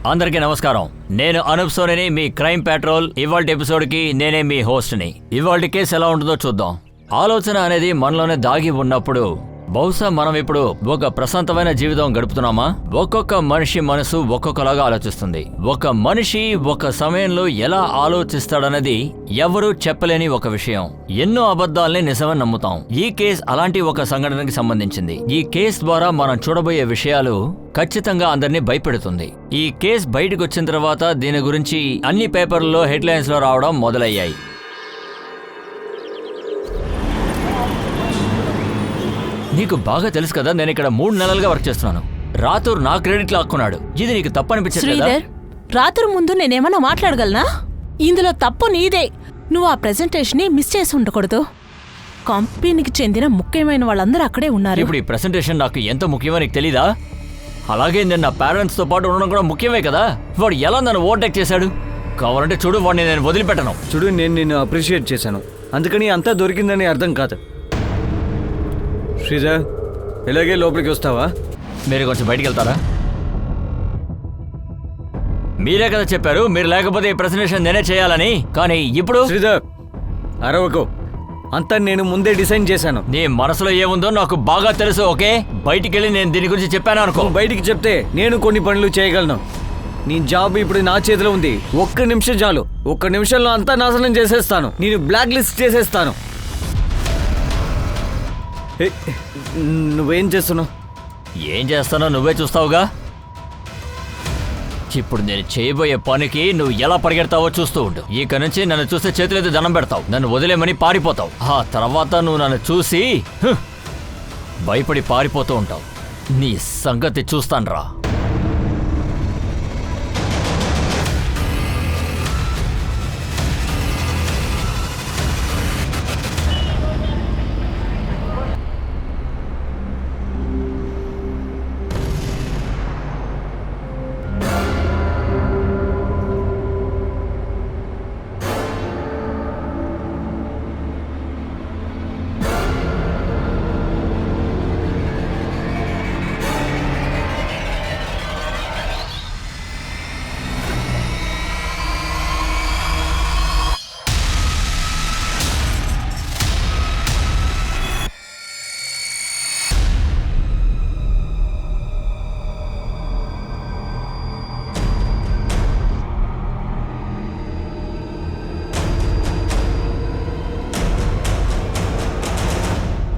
అందరికీ నమస్కారం. నేను అనూప్ సోనిని, మీ క్రైమ్ పెట్రోల్. ఇవాల్టి ఎపిసోడ్ కి నేనే మీ హోస్ట్ ని. ఇవాల్టి కేసు ఎలా ఉంటుందో చూద్దాం. ఆలోచన అనేది మనలోనే దాగి ఉన్నప్పుడు బహుశా మనం ఇప్పుడు ఒక ప్రశాంతమైన జీవితం గడుపుతున్నామా? ఒక్కొక్క మనిషి మనసు ఒక్కొక్కలాగా ఆలోచిస్తుంది. ఒక మనిషి ఒక సమయంలో ఎలా ఆలోచిస్తాడన్నది ఎవరూ చెప్పలేని ఒక విషయం. ఎన్నో అబద్ధాల్ని నిజమని నమ్ముతాం. ఈ కేసు అలాంటి ఒక సంఘటనకి సంబంధించింది. ఈ కేసు ద్వారా మనం చూడబోయే విషయాలు ఖచ్చితంగా అందరినీ భయపెడుతుంది. ఈ కేసు బయటకు వచ్చిన తర్వాత దీని గురించి అన్ని పేపర్లలో హెడ్లైన్స్ లో రావడం మొదలయ్యాయి. నీకు బాగా తెలుసు కదా, నేను ఇక్కడ 3 నెలలుగా వర్క్ చేస్తున్నాను. రాతూర్ నా క్రెడిట్ లాక్కున్నాడు. ఇది నీకు తప్పు అనిపించదు కదా? రాతూర్ ముందు నేనేమన్నా మాట్లాడగలనా? ఇందులో తప్పు నీదే. నువ్వు ఆ ప్రెజెంటేషన్ ని మిస్ చేసి ఉండకూడదు. కంపెనీకి చెందిన ముఖ్యమైన వాళ్ళందరూ అక్కడే ఉన్నారు. ఇప్పుడు ఈ ప్రెజెంటేషన్ నాకు ఎంత ముఖ్యమో నీకు తెలీదా? అలాగే నేను నా పేరెంట్స్ తో పాటు ఉండడం కూడా ముఖ్యమే కదా. వాడు ఎలా నన్ను ఓవర్టేక్ చేశాడు? కావాలంటే చూడు, వాడిని నేను వదిలిపెట్టను. చూడు, నేను నిన్ను అప్రిషియేట్ చేశాను, అందుకని అంతా దొరికిందని అర్థం కాదు. శ్రీధర్, ఇలాగే లోపలికి వస్తావా? మీరు కొంచెం బయటికి వెళ్తారా? మీరే కదా చెప్పారు మీరు లేకపోతే ఈ ప్రెజెంటేషన్ నేనే చేయాలని. కానీ ఇప్పుడు శ్రీధర్, అరవకు. అంతా నేను ముందే డిసైన్ చేశాను. నీ మనసులో ఏముందో నాకు బాగా తెలుసు. ఓకే, బయటికి వెళ్ళి నేను దీని గురించి చెప్పాను అనుకో. బయటికి చెప్తే నేను కొన్ని పనులు చేయగలను. నీ జాబ్ ఇప్పుడు నా చేతిలో ఉంది. 1 నిమిషం చాలు. 1 నిమిషంలో అంతా నాశనం చేసేస్తాను. నేను బ్లాక్ లిస్ట్ చేసేస్తాను. నువ్వేం చేస్తున్నావు? ఏం చేస్తానో నువ్వే చూస్తావుగా. ఇప్పుడు నేను చేయబోయే పనికి నువ్వు ఎలా పరిగెడతావో చూస్తూ ఉండు. ఇక నుంచి నన్ను చూస్తే చేతులైతే దండం పెడతావు, నన్ను వదిలేమని పారిపోతావు. ఆ తర్వాత నువ్వు నన్ను చూసి భయపడి పారిపోతూ ఉంటావు. నీ సంగతి చూస్తాన్రా.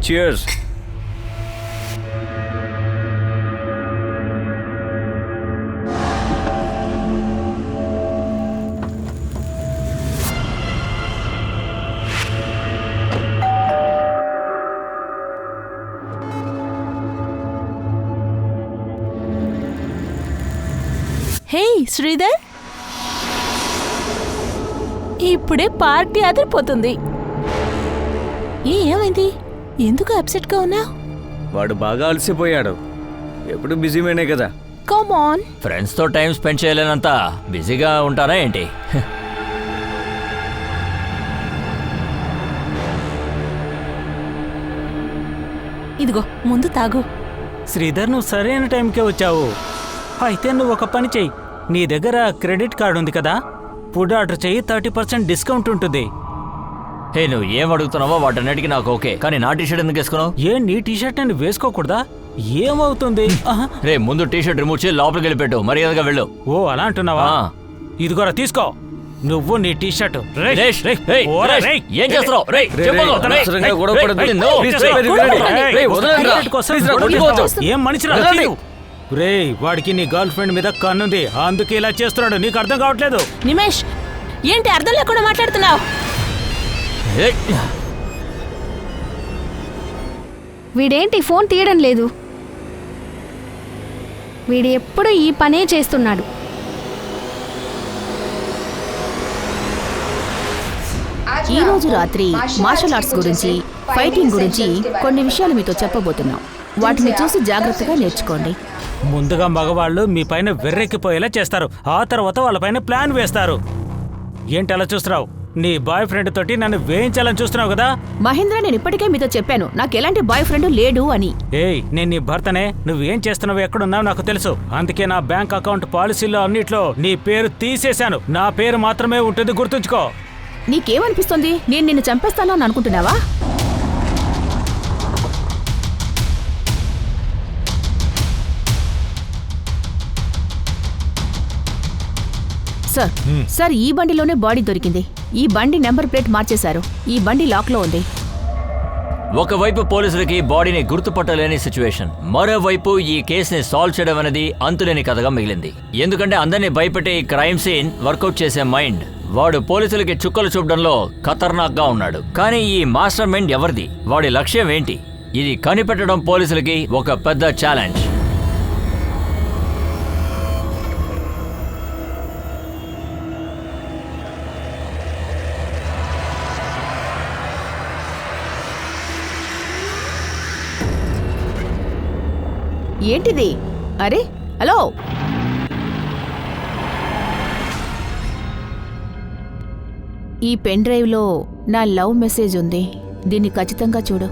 Cheers. హే శ్రీధర్, ఇప్పుడే పార్టీ అదిరిపోతుంది. ఏమైంది? ఎందుకు అప్సెట్ గా ఉన్నా? వాడు బాగా అలసిపోయాడు. ఎప్పుడు బిజీ మేనే కదా. Come on. ఫ్రెండ్స్ తో టైం స్పెండ్ చేయలేనంత బిజీగా ఉంటారా ఏంటి? ఇదిగో ముందు తాగు. శ్రీధర్, నువ్వు సరైన టైంకే వచ్చావు. అయితే నువ్వు ఒక పని చెయ్యి. నీ దగ్గర క్రెడిట్ కార్డు ఉంది కదా, ఫుడ్ ఆర్డర్ చెయ్యి. 30% డిస్కౌంట్ ఉంటుంది. హే, నువ్వు ఏం అడుగుతున్నావో వాటన్నిటికీ నాకు ఓకే, కానీ నా టీషర్ట్ ఎందుకు వేసుకున్నావు? నీ టీషర్ట్ అని వేసుకోకూడదా? ఏమవుతుంది? రే, ముందు టీషర్ట్ రిమూవ్ చేసి లోపలికి వెళ్ళిపెట్టు. మర్యాదగా వెళ్ళు. ఓ, అలా అంటున్నావా? ఇదిగోరా తీసుకో. నువ్వు నీ టీషర్ట్. ఏం చేస్తున్నావు? ఏం మనిషిరా? రే, వాడికి నీ గర్ల్ ఫ్రెండ్ మీద కన్నుంది, అందుకే ఇలా చేస్తున్నాడు. నీకు అర్థం కావట్లేదు. నిమేష్, ఏంటి అర్థం లేకుండా మాట్లాడుతున్నావు? వీడేంటి ఫోన్ తీయడం లేదు? వీడు ఎప్పుడు ఈ పనే చేస్తున్నాడు. ఈ రోజు రాత్రి మార్షల్ ఆర్ట్స్ గురించి, ఫైటింగ్ గురించి కొన్ని విషయాలు మీతో చెప్పబోతున్నాం. వాటిని చూసి జాగ్రత్తగా నేర్చుకోండి. ముందుగా మగవాళ్ళు మీ పైన వెర్రెక్కిపోయేలా చేస్తారు, ఆ తర్వాత వాళ్ళ పైన ప్లాన్ వేస్తారు. ఏంటి అలా చూస్తున్నావు? నీ బాయ్ ఫ్రెండ్ తోటి నన్ను వేయించాలని చూస్తున్నావు కదా? మహేంద్ర, నేను ఇప్పటికే మీతో చెప్పాను నాకు ఎలాంటి బాయ్ ఫ్రెండ్ లేడు అని. ఏయ్, నేను నీ భర్తనే. నువ్వేం చేస్తున్నావు, ఎక్కడున్నావు నాకు తెలుసు. అందుకే నా బ్యాంక్ అకౌంట్ పాలసీలో అన్నిట్లో నీ పేరు తీసేశాను. నా పేరు మాత్రమే ఉంటుంది, గుర్తుంచుకో. నీకేమనిపిస్తుంది? నేను నిన్ను చంపేస్తాను అని అనుకుంటున్నావా? సార్, ఈ బండిలోనే బాడీ దొరికింది. ఈ బండి నెంబర్ ప్లేట్ మార్చేశారు. ఈ బండి లాక్లో ఉంది. ఒకవైపు పోలీసులకి బాడీని గుర్తుపట్టలేని సిచ్యువేషన్, మరోవైపు ఈ కేసుని సాల్వ్ చేయడం అనేది అంతులేని కథగా మిగిలింది. ఎందుకంటే అందరినీ భయపెట్టే ఈ క్రైమ్ సీన్ వర్కౌట్ చేసే మైండ్, వాడు పోలీసులకి చుక్కలు చూపడంలో ఖతర్నాక్ గా ఉన్నాడు. కానీ ఈ మాస్టర్ మైండ్ ఎవరిది? వాడి లక్ష్యం ఏంటి? ఇది కనిపెట్టడం పోలీసులకి ఒక పెద్ద ఛాలెంజ్. ఏంటిది? అరే, హలో, ఈ పెన్ డ్రైవ్లో నా లవ్ మెసేజ్ ఉంది. దీన్ని ఖచ్చితంగా చూడు.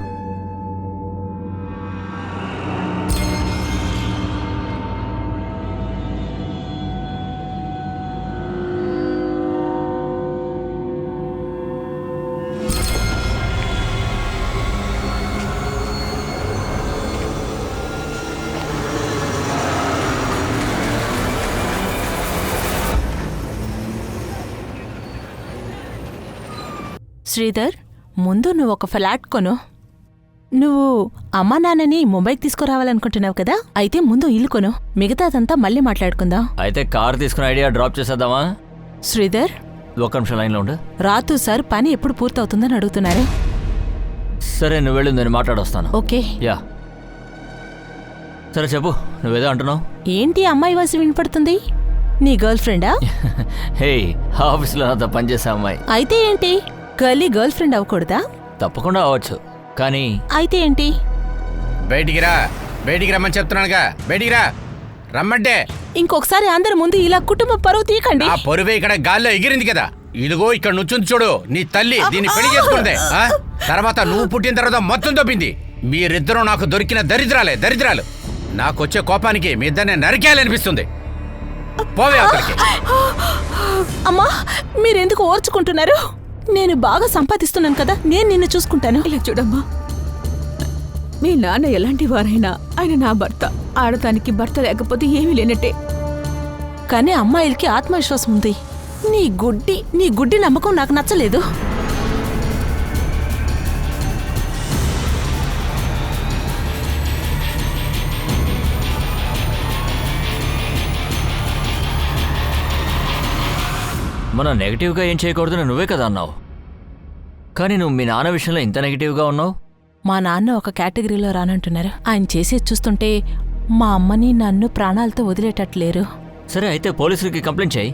శ్రీధర్, ముందు నువ్వు ఒక ఫ్లాట్ కొను. నువ్వు అమ్మా నాన్నని ముంబైకి తీసుకురావాలనుకుంటున్నావు కదా, అయితే ముందు ఇల్లు కొను. మిగతాదంతా మళ్ళీ మాట్లాడుకుందాం. అయితే కార్ తీసుకుని ఐడియా డ్రాప్ చేసేద్దామా? శ్రీధర్, ఒక నిమిషం లైన్లో ఉండు. రాతు సార్ పని ఎప్పుడు పూర్తవుతుందని అడుగుతున్నారు. సరే, నువ్వు వెళ్ళు, నేను మాట్లాడొస్తాను. ఓకే. యా, సరే చెప్పు, నువ్వేదో అంటున్నావు. ఏంటి అమ్మాయి వాయిస్ వినపడుతుంది? నీ గర్ల్ ఫ్రెండా? హే, ఆఫీస్లో నాతో పనిచేసే అమ్మాయి. అయితే ఏంటి, గర్ల్ ఫ్రెండ్ అవ్వకూడదా? తప్పకుండా అవ్వచ్చు, కానీ అయితే ఏంటి? బయటికి రమ్మని చెప్తున్నానుగా, బయటికి రమ్మంటే. ఇంకొకసారి అందరి ముందు ఇలా కుటుంబ పరువు తీయకండి. ఆ పరువే ఇక్కడ గాల్లో ఎగిరింది కదా. ఇదిగో ఇక్కడ నుంచుంది చూడు, నీ తల్లి దీన్ని పెళ్లి చేసుకుందే. తర్వాత నువ్వు పుట్టిన తర్వాత మొత్తం దొబ్బింది. మీరిద్దరూ నాకు దొరికిన దరిద్రాలు. నాకొచ్చే కోపానికి మీ ఇద్దరిని నరికేయాలనిపిస్తుంది. పోవే అక్కడికి. అమ్మా, మీరెందుకు ఓర్చుకుంటున్నారు? నేను బాగా సంపాదిస్తున్నాను కదా, నేను నిన్ను చూసుకుంటాను. ఇలా చూడమ్మా, మీ నాన్న ఎలాంటి వారైనా ఆయన నా భర్త. ఆడదానికి భర్త లేకపోతే ఏమీ లేనట్టే. కానీ అమ్మాయిలకి ఆత్మవిశ్వాసం ఉంది. నీ గుడ్డి నమ్మకం నాకు నచ్చలేదు. మనం నెగిటివ్గా ఏం చేయకూడదని నువ్వే కదా అన్నావు. కానీ నువ్వు మీ నాన్న విషయంలో ఇంత నెగిటివ్గా ఉన్నావు. మా నాన్న ఒక కేటగిరీలో రానంటున్నారు. ఆయన చేసేది చూస్తుంటే మా అమ్మని నన్ను ప్రాణాలతో వదిలేటట్లేరు. సరే, అయితే పోలీసులకి కంప్లైంట్ చేయి.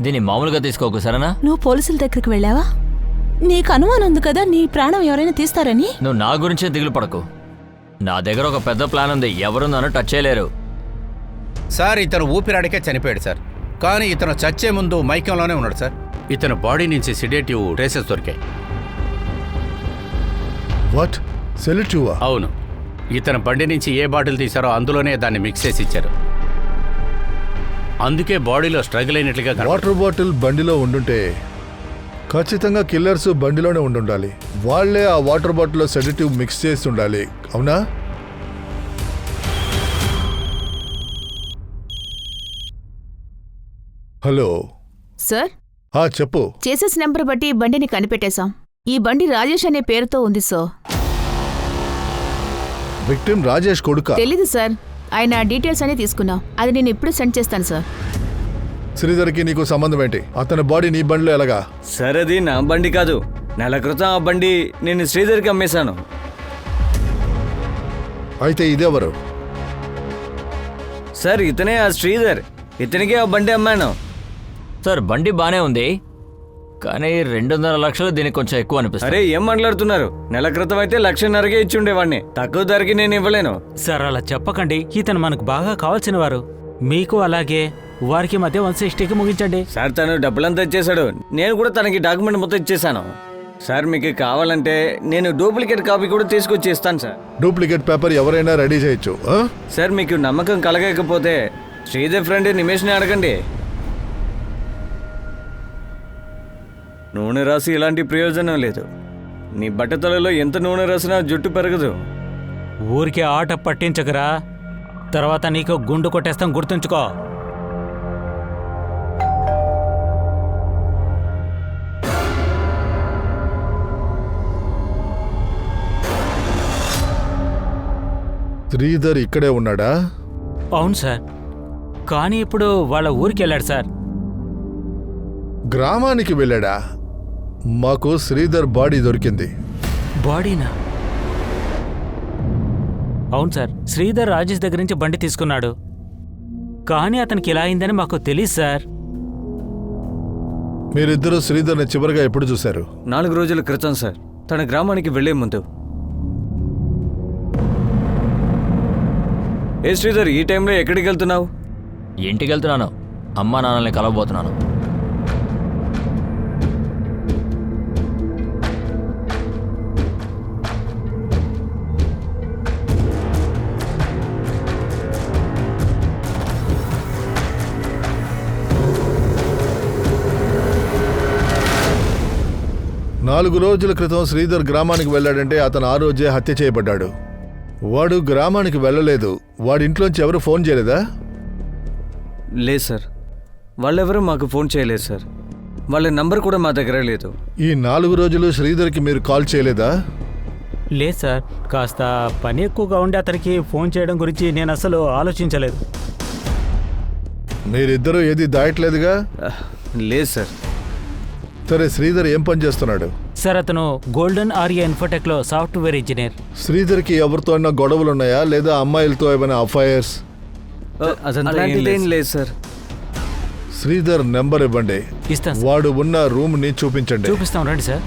దీన్ని మామూలుగా తీసుకోకు, సరేనా? నువ్వు పోలీసుల దగ్గరికి వెళ్ళావా? నీకు అనుమానం ఉంది కదా నీ ప్రాణం ఎవరైనా తీస్తారని. నువ్వు నా గురించే దిగులు పడకు. నా దగ్గర ఒక పెద్ద ప్లాన్ ఉంది. ఎవరు నన్ను టచ్ చేయలేరు. సార్, ఇతను ఊపిరాడికే చనిపోయాడు సార్. కానీ ఇతను చచ్చే ముందు మైకంలోనే ఉన్నాడు సార్. ఇతను బాడీ నుంచి సిడేటివ్ ట్రేసెస్ దొరికాయి. వాట్? సెలెక్టివా? అవును. ఇతను బండి నుంచి ఏ బాటిల్ తీశారో అందులోనే దాన్ని మిక్స్ చేసి ఇచ్చారు. అందుకే బాడీలో స్ట్రగుల్ అయినట్లుగా వాటర్ బాటిల్ బండిలో ఉండుంటే ఖచ్చితంగా కిల్లర్స్ బండిలోనే ఉండాలి. వాళ్లే ఆ వాటర్ బాటిల్లో సెడేటివ్ మిక్స్ చేసి ఉండాలి, అవునా? హలో సార్, చెప్పు. చేసేస్ నెంబర్ బట్టి బండిని కనిపెట్టేశాం. ఈ బండి రాజేష్ అనే పేరుతో ఉంది సార్. విక్టిమ్ రాజేష్ కొడుకా? తెలీదు సార్, ఆయన డీటెయిల్స్ అన్ని తీసుకున్నాం. అది నేను ఇప్పుడు సెండ్ చేస్తాను సార్. శ్రీధర్కి నీకు సంబంధం ఏంటి? అతని బాడీ నీ బండిలో ఎలాగా? సార్, అది నా బండి కాదు. నెల క్రితం ఆ బండి నేను శ్రీధర్కి అమ్మేశాను. అయితే ఇదెవరు? సార్, ఇతనే ఆ శ్రీధర్. ఇతనికే ఆ బండి అమ్మాను. సార్, బండి బానే ఉంది, కానీ 2.5 లక్షలు దీనికి కొంచెం ఎక్కువ అనిపిస్తుంది. అరే, ఏం మాట్లాడుతున్నారు? నెల క్రితం అయితే 1,50,000కే ఇచ్చి ఉండేవాడిని. తక్కువ ధరకి నేను ఇవ్వలేను. సార్, అలా చెప్పకండి. ఇతను మనకు బాగా కావాల్సిన వారు. మీకు అలాగే వారికి మధ్య 160కి ముగించండి. సార్ తను డబ్బులంతా ఇచ్చేశాడు, నేను కూడా తనకి డాక్యుమెంట్ మొత్తం ఇచ్చేసాను. సార్ మీకు కావాలంటే నేను డూప్లికేట్ కాపీ కూడా తీసుకొచ్చి ఇస్తాను సార్. డూప్లికేట్ పేపర్ ఎవరైనా రెడీ చేయొచ్చు. సార్ మీకు నమ్మకం కలగకపోతే శ్రీధర్ ఫ్రెండ్ నిమేష్ని అడగండి. నూనె రాసి ఇలాంటి ప్రయోజనం లేదు. నీ బట్టతలలో ఎంత నూనె రాసినా జుట్టు పెరగదు. ఊరికే ఆట పట్టించకరా, తర్వాత నీకు గుండు కొట్టేస్తాం, గుర్తుంచుకో. శ్రీధర్ ఇక్కడే ఉన్నాడా? అవును సార్, కానీ ఇప్పుడు వాళ్ళ ఊరికి వెళ్ళాడు సార్. గ్రామానికి వెళ్ళాడా? మాకు శ్రీధర్ బాడీ దొరికింది. బాడీనా? అవును సార్, శ్రీధర్ రాజేష్ దగ్గర నుంచి బండి తీసుకున్నాడు, కానీ అతనికి ఇలా అయిందని మాకు తెలియదు సార్. మీరిద్దరూ శ్రీధర్ని చివరిగా ఎప్పుడు చూశారు? 4 రోజుల క్రితం సార్, తన గ్రామానికి వెళ్లే ముందు. ఏ శ్రీధర్, ఈ టైంలో ఎక్కడికి వెళ్తున్నావు? ఇంటికి వెళ్తున్నాను, అమ్మా నాన్నల్ని కలవబోతున్నాను. నాలుగు రోజుల క్రితం శ్రీధర్ గ్రామానికి వెళ్ళాడంటే అతను ఆ రోజే హత్య చేయబడ్డాడు. వాడు గ్రామానికి వెళ్ళలేదు. వాడి ఇంట్లోంచి ఎవరు ఫోన్ చేయలేదా? లేదు సార్, వాళ్ళెవరూ మాకు ఫోన్ చేయలేదు సార్. వాళ్ళ నంబర్ కూడా మా దగ్గర లేదు. ఈ 4 రోజులు శ్రీధర్కి మీరు కాల్ చేయలేదా? లేదు సార్, కాస్త పని ఎక్కువగా ఉండి అతనికి ఫోన్ చేయడం గురించి నేను అసలు ఆలోచించలేదు. మీరిద్దరూ ఏది దాయట్లేదుగా? లేదు సార్. సరే, శ్రీధర్ ఏం పని చేస్తున్నాడు? సార్, అతను గోల్డెన్ ఆర్యా ఇన్ఫోటెక్లో సాఫ్ట్వేర్ ఇంజనీర్. శ్రీధర్కి ఎవరితో అయినా గొడవలున్నాయా, లేదా అమ్మాయిలతో ఏమైనా అఫైర్స్? అలాంటిదేం లేదు సార్. శ్రీధర్ నెంబర్ ఇవ్వండి. ఇస్తాం సార్. వాడు ఉన్న రూమ్ ని చూపించండి. చూపిస్తాం, రండి సార్.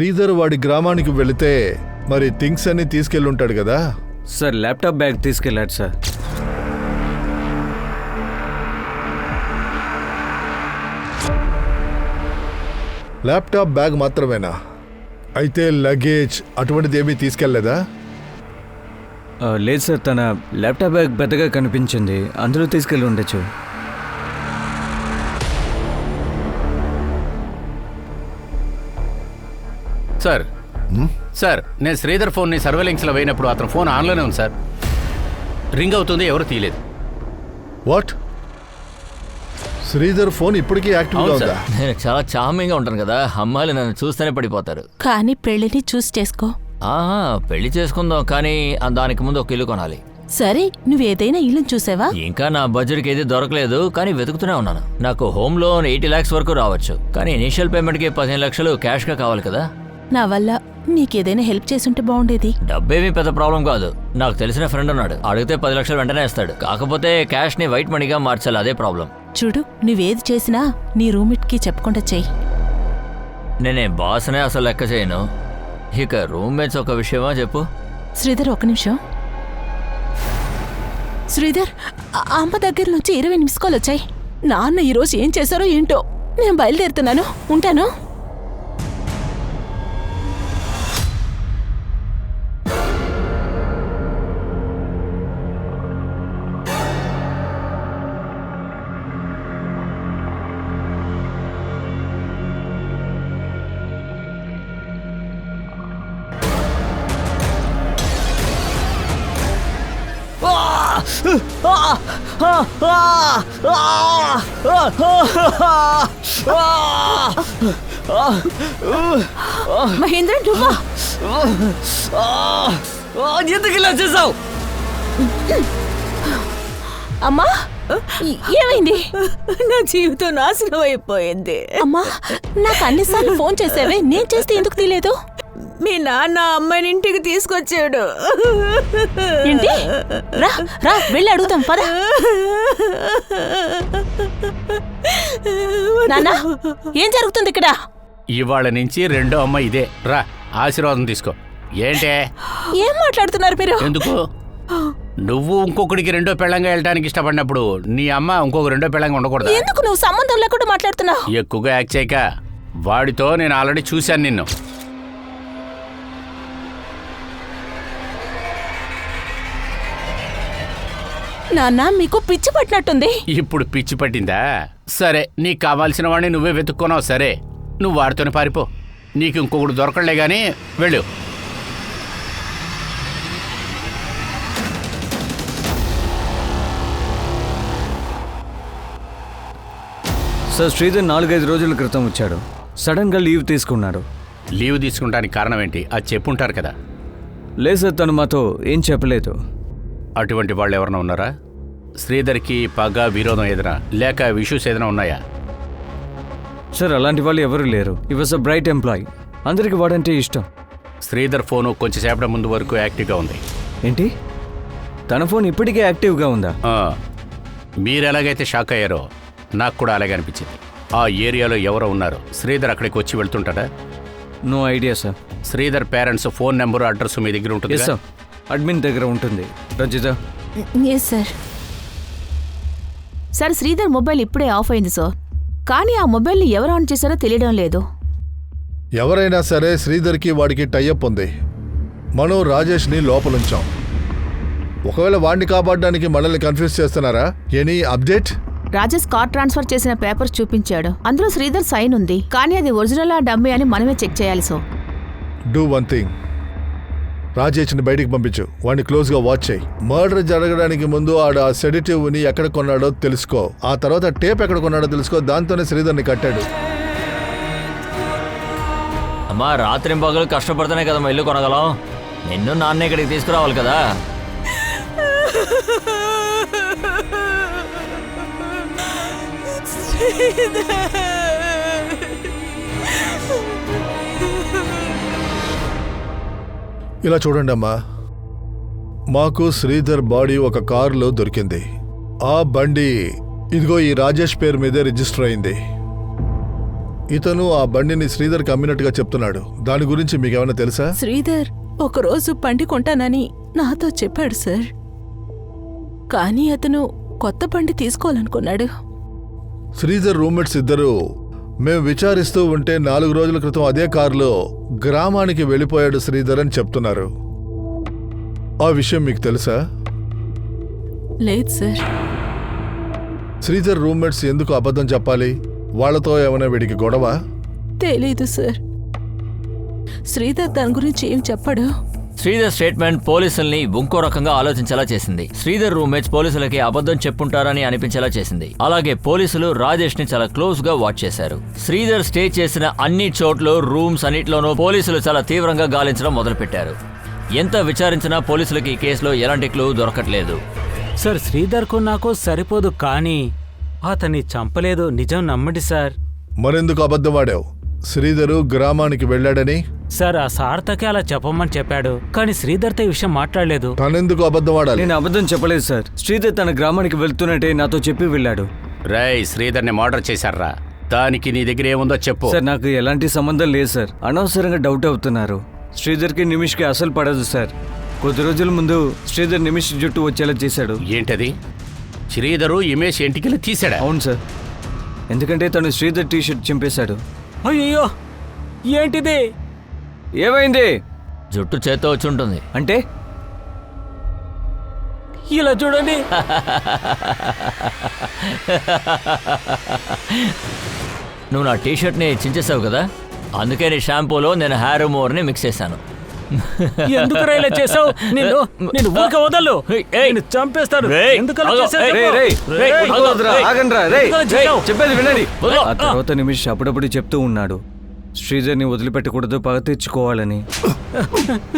శ్రీధర్ వాడి గ్రామానికి వెళితే మరి థింగ్స్ అన్ని తీసుకెళ్ళుంటాడు కదా? సార్, ల్యాప్టాప్ బ్యాగ్ తీసుకెళ్ళాడు సార్. ల్యాప్టాప్ బ్యాగ్ మాత్రమేనా? అయితే లగేజ్ అటువంటిది ఏమీ తీసుకెళ్లేదా? లేదు సార్, తన ల్యాప్టాప్ బ్యాగ్ పెద్దగా కనిపించింది, అందులో తీసుకెళ్ళి ఉండొచ్చు. సార్ సార్, నేను శ్రీధర్ ఫోన్ని సర్వేలెన్స్లో వేయినప్పుడు అతని ఫోన్ ఆన్లోనే ఉంది సార్. రింగ్ అవుతుంది, ఎవరు తీయలేదు. వాట్? శ్రీధర్ ఫోన్ ఇప్పటికీ యాక్టివ్గా ఉందా? నేను చాలా చార్మింగ్గా ఉంటాను కదా, అమ్మాయిలు నన్ను చూస్తేనే పడిపోతారు. కానీ పెళ్లిని చూస్ చేసుకో. ఆహా, పెళ్లి చేసుకుందాం, కానీ దానికి ముందు ఒక ఇల్లు కొనాలి. సరే, నువ్వేదైనా ఇల్లుని చూసావా? ఇంకా నా బడ్జెట్కి ఏది దొరకలేదు, కానీ వెతుకుతూనే ఉన్నాను. నాకు హోమ్ లోన్ 80 lakhs వరకు రావచ్చు, కానీ ఇనీషియల్ పేమెంట్కి 15 లక్షలు క్యాష్గా కావాలి కదా. నా వల్ల నీకేదైనా హెల్ప్ చేసుంటే బాగుండేది. డబ్బేమీ పెద్ద ప్రాబ్లం కాదు. నాకు తెలిసిన ఫ్రెండ్ ఉన్నాడు, అడిగితే 10 లక్షలు వెంటనే ఇస్తాడు. కాకపోతే క్యాష్ని వైట్ మనీగా మార్చాలి, అదే ప్రాబ్లం. చూడు, నువ్వేది చేసినా నీ రూమ్మేట్కి చెప్పకుండా చెయ్యి. నేనే బాస్నే అసలు లెక్క చేయను, ఇక రూమ్మేట్స్ ఒక విషయమా చెప్పు. శ్రీధర్, ఒక్క నిమిషం. శ్రీధర్, అమ్మ దగ్గర నుంచి 20 మిస్ కాల్ వచ్చాయి. నాన్న ఈరోజు ఏం చేశారో ఏంటో. నేను బయలుదేరుతున్నాను, ఉంటాను. మహేంద్ర, నువ్వా? ఎందుకు ఇలా చేసావు? అమ్మా ఏమైంది? నా జీవితం నాశనం అయిపోయింది. అమ్మా నాకు అన్నిసార్లు ఫోన్ చేసావే, నేను చేస్తే ఎందుకు తీయలేదు? మీ నాన్న అమ్మాయిని ఇంటికి తీసుకొచ్చాడు. ఏంటి? రా రా వెళ్ళి అడుగుతాం పద. నాన్న ఏం జరుగుతుంది ఇక్కడ? ఇవాళ నుంచి రెండో అమ్మ ఇదే. రా ఆశీర్వాదం తీసుకో. ఏంటే ఏం మాట్లాడుతున్నారు మీరు? ఎందుకు? నువ్వు ఇంకొకడికి రెండో పెళ్ళంగా వెళ్ళడానికి ఇష్టపడినప్పుడు నీ అమ్మ ఇంకొక రెండో పెళ్ళంగా ఉండకూడదు. ఎందుకు నువ్వు సంబంధం లేకుండా మాట్లాడుతున్నావు? ఎక్కువగా యాక్ట్ చేయక. వాడితో నేను ఆల్రెడీ చూశాను నిన్ను. నాన్న మీకు పిచ్చి పట్టినట్టుంది. ఇప్పుడు పిచ్చి పట్టిందా? సరే, నీకు కావాల్సిన వాడిని నువ్వే వెతుక్కున్నావు. సరే, నువ్వు వాడితోనే పారిపో. నీకు ఇంకొకడు దొరకలే గానీ వెళ్ళు. సార్, శ్రీధర్ 4-5 రోజుల క్రితం వచ్చాడు. సడన్గా లీవ్ తీసుకున్నాడు. లీవ్ తీసుకుంటానికి కారణం ఏంటి? అది చెప్పుంటారు కదా. లేదు సార్, తను మాతో ఏం చెప్పలేదు. అటువంటి వాళ్ళు ఎవరైనా ఉన్నారా? శ్రీధర్కి పగ, విరోధం ఏదైనా లేక ఇష్యూస్ ఏదైనా ఉన్నాయా? సార్, అలాంటి వాళ్ళు ఎవరు లేరు. ఈ వాజ్ అ బ్రైట్ ఎంప్లాయీ. అందరికి వాడంటే ఇష్టం. శ్రీధర్ ఫోను కొంచెం సేపటి ముందు వరకు యాక్టివ్గా ఉంది. ఏంటి? తన ఫోన్ ఇప్పటికే యాక్టివ్గా ఉందా? మీరు ఎలాగైతే షాక్ అయ్యారో నాకు కూడా అలాగే అనిపించింది. ఆ ఏరియాలో ఎవరో ఉన్నారు. శ్రీధర్ అక్కడికి వచ్చి వెళ్తుంటాడా? No idea sir. Sridhar parents phone number, address మీ దగ్గర ఉంటుంది? ఎస్ సార్, అడ్మిన్ దగ్గర ఉంటుంది. Ranjitha. Yes sir. Sir, Sridhar mobile ఇప్పుడే ఆఫ్ అయింది సార్. కానీ ఆ మొబైల్ని ఎవరు ఆన్ చేశారో తెలియడం లేదు. ఎవరైనా సరే శ్రీధర్కి వాడికి టైఅప్ ఉంది. మనం రాజేష్ని లోపలుంచాం. ఒకవేళ వాడిని కాపాడడానికి మనల్ని కన్ఫ్యూజ్ చేస్తున్నారా? Any update? Rajesh car transfer చేసిన పేపర్స్ చూపించాడు. అందులో శ్రీధర్ సైన్ ఉంది. కానీ అది ఒరిజినల్ ఆ డమ్మీ అని మనమే చెక్ చేయాలి సో. డూ వన్ థింగ్, రాజేష్ని బయటికి పంపించు. వాడిని క్లోజ్గా వాచ్ చేయి. మర్డర్ జరగడానికి ముందు ఆడు ఆ సెడిటివ్ని ఎక్కడ కొన్నాడో తెలుసుకో. ఆ తర్వాత టేప్ ఎక్కడ కొన్నాడో తెలుసుకో. దాంతోనే శ్రీధర్ని కట్టాడు. అమ్మా రాత్రి పగలు కష్టపడితేనే కదా ఇల్లు కొనగలం. నిన్ను నాన్న ఇక్కడికి తీసుకురావాలి కదా. ఇలా చూడండి అమ్మా, మాకు శ్రీధర్ బాడీ ఒక కారులో దొరికింది. ఆ బండి ఇదిగో ఈ రాజేష్ పేరు మీదే రిజిస్టర్ అయింది. ఇతను ఆ బండిని శ్రీధర్కి అమ్మినట్టుగా చెప్తున్నాడు. దాని గురించి మీకేమైనా తెలుసా? శ్రీధర్ ఒకరోజు బండి కొంటానని నాతో చెప్పాడు సార్. కానీ అతను కొత్త బండి తీసుకోవాలనుకున్నాడు. శ్రీధర్ రూమ్మేట్స్ ఇద్దరు మేము విచారిస్తూ ఉంటే 4 రోజుల క్రితం అదే కారులో గ్రామానికి వెళ్ళిపోయాడు శ్రీధర్ అని చెప్తున్నారు. ఆ విషయం మీకు తెలుసా? లేదు సార్. శ్రీధర్ రూమ్మేట్స్ ఎందుకు అబద్ధం చెప్పాలి? వాళ్లతో ఏమైనా వీడికి గొడవ? తెలీదు సార్. శ్రీధర్ దాని గురించి ఏం చెప్పాడు? శ్రీధర్ స్టేట్మెంట్ పోలీసుల్ని ఇంకో రకంగా ఆలోచించేలా చేసింది. శ్రీధర్ రూమ్మేట్స్ పోలీసులకి అబద్ధం చెప్పుంటారని అనిపించేలా చేసింది. అలాగే పోలీసులు రాజేష్ ని చాలా క్లోజ్ గా వాచ్ చేశారు. శ్రీధర్ స్టే చేసిన అన్ని చోట్ల రూమ్స్ అన్నిట్లోనూ పోలీసులు చాలా తీవ్రంగా గాలించడం మొదలుపెట్టారు. ఎంత విచారించినా పోలీసులకి ఈ కేసులో ఎలాంటి క్లూ దొరకట్లేదు. సార్, శ్రీధర్కు నాకు సరిపోదు, కానీ అతన్ని చంపలేదు. నిజం నమ్మండి సార్. మరెందుకు అబద్ధం ఆడావు? శ్రీధరు గ్రామానికి వెళ్ళాడని సార్ ఆ సార్థకే అలా చెప్పమని చెప్పాడు, కానీ శ్రీధర్తో ఈ విషయం మాట్లాడలేదు. తనెందుకు అబద్ధం ఆడాలి? నేను అబద్ధం చెప్పలేదు సార్. శ్రీధర్ తన గ్రామానికి వెళ్తున్నట్టే నాతో చెప్పి వెళ్ళాడు. రేయ్, శ్రీధర్ని మర్డర్ చేశారా? దానికి నీ దగ్గర ఏముందో చెప్పు. సార్, నాకు ఎలాంటి సంబంధం లేదు సార్. అనవసరంగా డౌట్ అవుతున్నారు. శ్రీధర్కి నిమిష్కి అసలు పడదు సార్. కొద్ది రోజుల ముందు శ్రీధర్ నిమిష్ జుట్టు వచ్చేలా చేశాడు. ఏంటది? శ్రీధరు ఇమేష్ ఇంటికి తీసాడా? అవును సార్. ఎందుకంటే తను శ్రీధర్ టీషర్ట్ చింపేశాడు. అయ్యో, ఏంటిది? ఏమైంది? జుట్టు చేత్తో వచ్చి ఉంటుంది. అంటే ఇలా చూడండి. నువ్వు నా టీషర్ట్ని చించేసావు కదా, అందుకే నీ షాంపూలో నేను హెయిర్ రిమూవర్ని మిక్స్ చేశాను. ఎందుకు ఇలా చేసావు? నేను ఊరికే వదలు. నేను చంపేస్తాను. ఎందుకు అలా చేసావు? ఆగండ్రా, చెప్పేది వినండి. ఆ తర్వాత నిమిష్ అప్పుడప్పుడు చెప్తూ ఉన్నాడు, శ్రీధర్ని వదిలిపెట్టకూడదు, పగ తెచ్చుకోవాలని.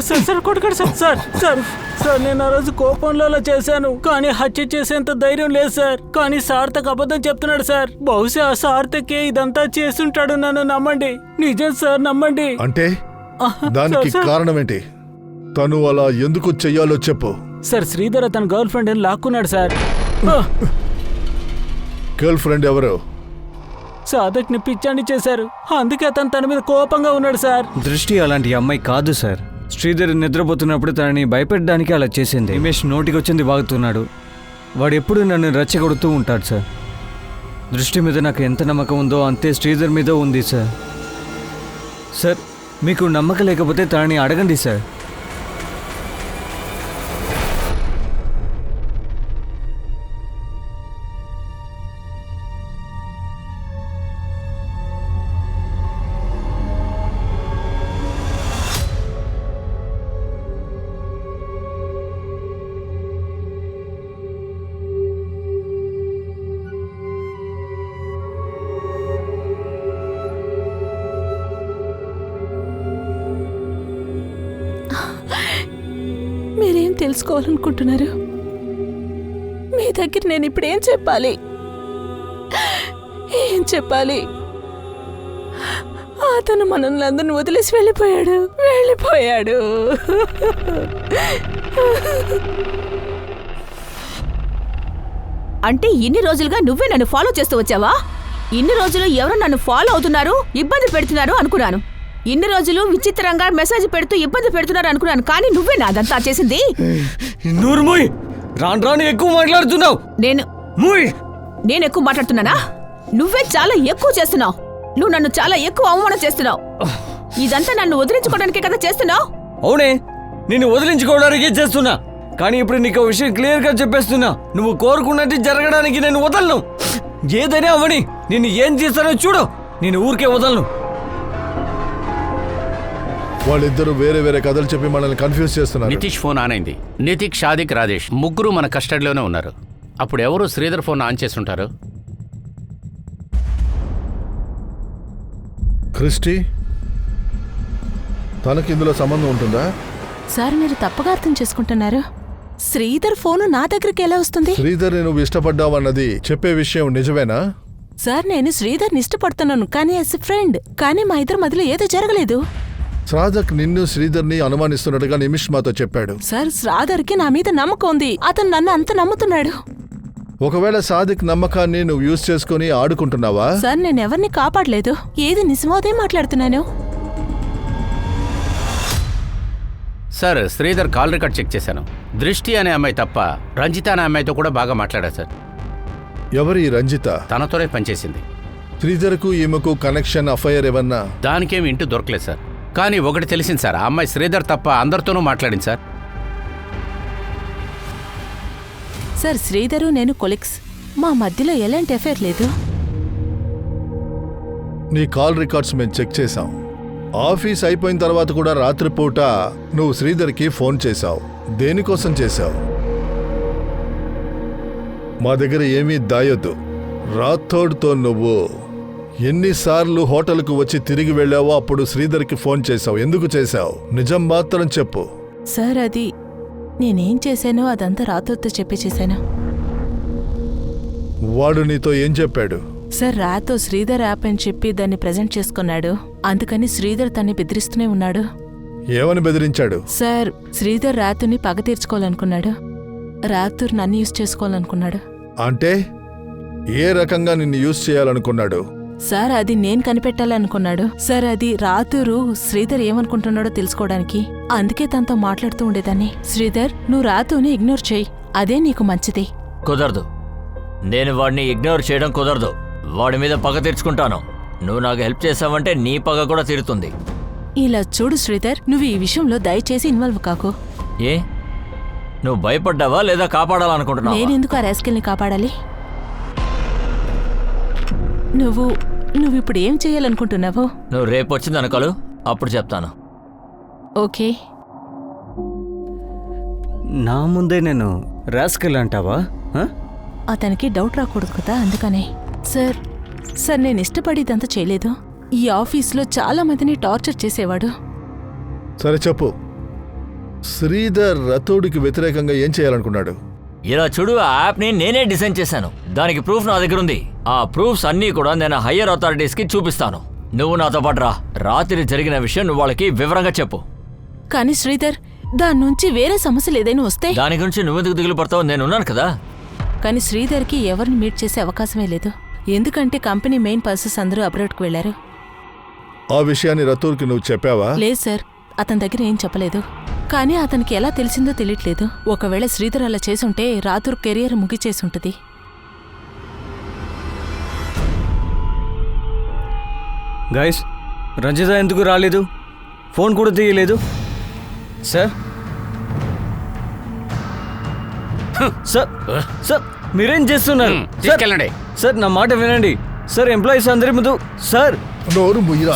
సార్ కొట్టుకోండి సార్ నేను ఆ రోజు కోపంలో అలా చేశాను, కానీ హత్య చేసేంత ధైర్యం లేదు సార్. కానీ సార్థక్ అబద్ధం చెప్తున్నాడు సార్. బహుశా సార్థకే ఇదంతా చేసుంటాడు. నన్ను నమ్మండి, నిజం సార్, నమ్మండి. అంటే దానికి కారణం ఏంటి? తను అలా ఎందుకు చెయ్యాలో చెప్పు. సార్ శ్రీధర్ తన గర్ల్ ఫ్రెండ్ అని లాక్కున్నాడు సార్. గర్ల్ ఫ్రెండ్ ఎవరు? సాధక్ని పిచ్చాన్ని చేశారు, అందుకే అతను తన మీద కోపంగా ఉన్నాడు సార్. దృష్టి అలాంటి అమ్మాయి కాదు సార్. శ్రీధర్ నిద్రపోతున్నప్పుడు తనని భయపెట్టడానికి అలా చేసింది. నిమేష్ నోటికి వచ్చింది వాగుతున్నాడు. వాడు ఎప్పుడు నన్ను రెచ్చగొడుతూ ఉంటాడు సార్. దృష్టి మీద నాకు ఎంత నమ్మకం ఉందో అంతే శ్రీధర్ మీద ఉంది సార్. సార్ మీకు నమ్మకం లేకపోతే తనని అడగండి సార్. మీరేం తెలుసుకోవాలనుకుంటున్నారు? మీ దగ్గర నేను ఇప్పుడు ఏం చెప్పాలి? ఏం చెప్పాలి? అతను మనల్ని అందరిని వదిలేసి వెళ్ళిపోయాడు. అంటే ఇన్ని రోజులుగా నువ్వే నన్ను ఫాలో చేస్తూ వచ్చావా? ఇన్ని రోజులు ఎవరు నన్ను ఫాలో అవుతున్నారు, ఇబ్బంది పెడుతున్నారు అనుకున్నాను. ఇన్ని రోజులు విచిత్రంగా మెసేజ్ పెడుతూ ఇబ్బంది పెడుతున్నారు అనుకున్నాను, కానీ నువ్వే నాదంతా చేసింది. నూర్మోయ్, రాను ఎక్కువ మాట్లాడుతున్నావు. నేను ఎక్కువ మాట్లాడుతున్నానా? నువ్వే చాలా ఎక్కువ చేస్తున్నావు. నువ్వు నన్ను చాలా ఎక్కువ అవమానం చేస్తున్నావు. ఇదంతా నన్ను వదిలించుకోవడానికే కదా చేస్తున్నావు. అవునే, నిన్ను వదిలించుకోవడానికే చేస్తున్నా. కానీ ఇప్పుడు నీకు విషయం క్లియర్ గా చెప్పేస్తున్నా. నువ్వు కోరుకున్నట్టు జరగడానికి నేను వదలను. ఏదైనా అవని, నిన్ను ఏం చేస్తానో చూడు. నేను ఊరికే వదలను. వాళ్ళిద్దరూ వేరే వేరే కథలు చెప్పి మనల్ని కన్ఫ్యూజ్ చేస్తున్నారు. నితీష్ ఫోన్ ఆన్ అయింది. నితీష్, షాదిక్, రాజేష్ ముగ్గురు మన కస్టడీలోనే ఉన్నారు. అప్పుడు ఎవరు శ్రీధర్ ఫోన్ ఆన్ చేస్తుంటారు? క్రిస్టి, తనకి ఇందులో సంబంధం ఉంటుందా? సార్ మీరు తప్పుగా అర్థం చేసుకుంటున్నారు. శ్రీధర్ ఫోను నా దగ్గరికి ఎలా వస్తుంది? శ్రీధర్ నువ్వు ఇష్టపడ్డావన్నది చెప్పే విషయం నిజమేనా? సార్ నేను శ్రీధర్ని ఇష్టపడుతున్నాను, కానీ యాజ్ ఎ ఫ్రెండ్. కానీ మా ఇద్దరి మధ్యలో ఏదో జరగలేదు. సాధక్ నిన్ను శ్రీధర్ని అనుమానిస్తున్నట్టుగా నిమిష్ మాతో చెప్పాడు. సార్ శ్రీధర్కి నా మీద నమ్మకం ఉంది. అతను నన్ను అంత నమ్ముతున్నాడు. ఒకవేళ సాదిక్ నమ్మకాన్ని నువ్వు యూజ్ చేసుకుని ఆడుకుంటున్నావా? సార్ నేను ఎవరిని కాపాడలేదు. ఏది నిజమో అదే మాట్లాడుతున్నాను. Sir Sridhar call record check చేశాను. దృష్టి అనే అమ్మాయి తప్ప రంజిత అనే అమ్మాయితో కూడా బాగా మాట్లాడారు సార్. ఎవరి రంజిత? తనతోనే పనిచేసింది. శ్రీధర్కు ఈమెకు కనెక్షన్, అఫైర్ ఏమన్నా? దానికేమి ఇంటూ దొరకలేదు సార్. కానీ ఒకటి తెలిసింది సార్, ఆ అమ్మాయి శ్రీధర్ తప్ప అందరితోనూ మాట్లాడింది సార్. సార్ శ్రీధరు నేను కొలిక్స్. మా మధ్యలో ఎలాంటి అఫైర్ లేదు. నీ కాల్ రికార్డ్స్ మేము చెక్ చేశాం. ఆఫీస్ అయిపోయిన తర్వాత కూడా రాత్రిపూట నువ్వు శ్రీధర్కి ఫోన్ చేశావు. దేనికోసం చేశావు? మా దగ్గర ఏమీ దాయొద్దు. రాథోడ్తో నువ్వు ఎన్నిసార్లు హోటల్కు వచ్చి తిరిగి వెళ్ళావో అప్పుడు శ్రీధర్కి ఫోన్ చేశావు. ఎందుకు చేశావు? నిజం మాత్రం చెప్పు. సార్ అది నేనేం చేశానో అదంతా రాథోడ్తో చెప్పి చేశాను. వాడు నీతో ఏం చెప్పాడు? సార్ రాతో శ్రీధర్ యాప్ అని చెప్పి దాన్ని ప్రెజెంట్ చేసుకున్నాడు. అందుకని శ్రీధర్ తన్ని బెదిరిస్తూనే ఉన్నాడు. ఏమని బెదిరించాడు? సార్ శ్రీధర్ రాతుని పగ తీర్చుకోవాలనుకున్నాడు. రాతుర్ నన్ను యూజ్ చేసుకోవాలనుకున్నాడు. అంటే ఏ రకంగా నిన్ను యూజ్ చేయాలనుకున్నాడు? సార్ అది నేను కనిపెట్టాలనుకున్నాడు. సార్ అది రాతురు శ్రీధర్ ఏమనుకుంటున్నాడో తెలుసుకోవడానికి. అందుకే తనతో మాట్లాడుతూ ఉండేదాన్ని. శ్రీధర్ నువ్వు రాతుని ఇగ్నోర్ చేయి, అదే నీకు మంచిది. కుదరదు. నేను వాడిని ఇగ్నోర్ చేయడం కుదరదు. వాడి మీద పగ తీర్చుకుంటాను. నువ్వు నాకు హెల్ప్ చేసావంటే నీ పగ కూడా తీరుతుంది. ఇలా చూడు శ్రీధర్, నువ్వు ఈ విషయంలో దయచేసి ఇన్వాల్వ్ కాకు. ఏ నువ్వు భయపడ్డావా లేదా కాపాడాలనుకుంటున్నావా? నేనెందుకు ఆ రాస్కెల్ని కాపాడాలి? నువ్వు ఇప్పుడు ఏం చేయాలనుకుంటున్నావు? నువ్వు రేపు వచ్చింది అనుకోలు, అప్పుడు చెప్తాను. ఓకే. నా ముందే నేను రాస్కెల్ అంటావా? అతనికి డౌట్ రాకూడదు కదా, అందుకనే. సార్ నేను ఇష్టపడి ఇదంతా చేయలేదు. ఈ ఆఫీస్లో చాలా మందిని టార్చర్ చేసేవాడు. సరే చెప్పు, శ్రీధర్ రథోడికి వ్యతిరేకంగా ఏం చేయాలనుకున్నాడు? ఇలా చూడు, ఆ యాప్ని నేనే డిజైన్ చేశాను. దానికి ప్రూఫ్ నా దగ్గర ఉంది. ఆ ప్రూఫ్స్ అన్నీ కూడా నేను హయ్యర్ అథారిటీస్కి చూపిస్తాను. నువ్వు నాతో పాటు రా. రాత్రి జరిగిన విషయం నువ్వు వాళ్ళకి వివరంగా చెప్పు. కానీ శ్రీధర్, దాని నుంచి వేరే సమస్యలు ఏదైనా వస్తే? దాని గురించి నువ్వెందుకు దిగులు పడతావు? నేనున్నాను కదా. కానీ శ్రీధర్కి ఎవరిని మీట్ చేసే అవకాశమే లేదు. ఎందుకంటే కంపెనీ మెయిన్ పర్సన్స్ అందరూ అబ్రాడ్కి వెళ్లారు. ఆ విషయాన్ని రతూర్కి నువ్వు చెప్పావా? లేదు సార్, అతని దగ్గర ఏం చెప్పలేదు. కానీ అతనికి ఎలా తెలిసిందో తెలియట్లేదు. ఒకవేళ శ్రీధర్ అలా చేసుంటే రాతూర్ కెరియర్ ముగిచేసుంటది. గైస్, రంజిత ఎందుకు రాలేదు? ఫోన్ కూడా తీయలేదు. సార్ సార్ సార్ మీరేం చేస్తున్నారు? తీసుకెళ్ళండి. సార్ నా మాట వినండి సార్. ఎంప్లాయీస్ అందరి ముందు సార్. నోరు ముయ్యరా.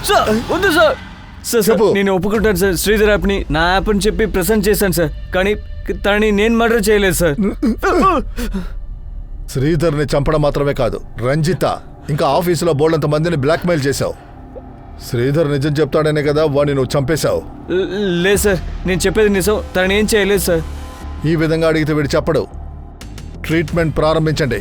సార్ వద్దు సార్. సార్ చెప్పు. నేను ఒప్పుకుంటాను సార్. శ్రీధర్ యాప్ని నా యాప్ అని చెప్పి ప్రెసెంట్ చేశాను సార్. కానీ తనని నేను మర్డర్ చేయలేదు సార్. శ్రీధర్ని చంపడం మాత్రమే కాదు, రంజిత ఇంకా ఆఫీసులో బోల్డంత మందిని బ్లాక్మెయిల్ చేశావు. శ్రీధర్ నిజం చెప్తాడనే కదా వాడిని నువ్వు చంపేశావు. లేదు సార్, నేను చెప్పేది నిజం. తనని ఏం చేయలేదు సార్. ఈ విధంగా అడిగితే వీడు చెప్పడు. ట్రీట్మెంట్ ప్రారంభించండి.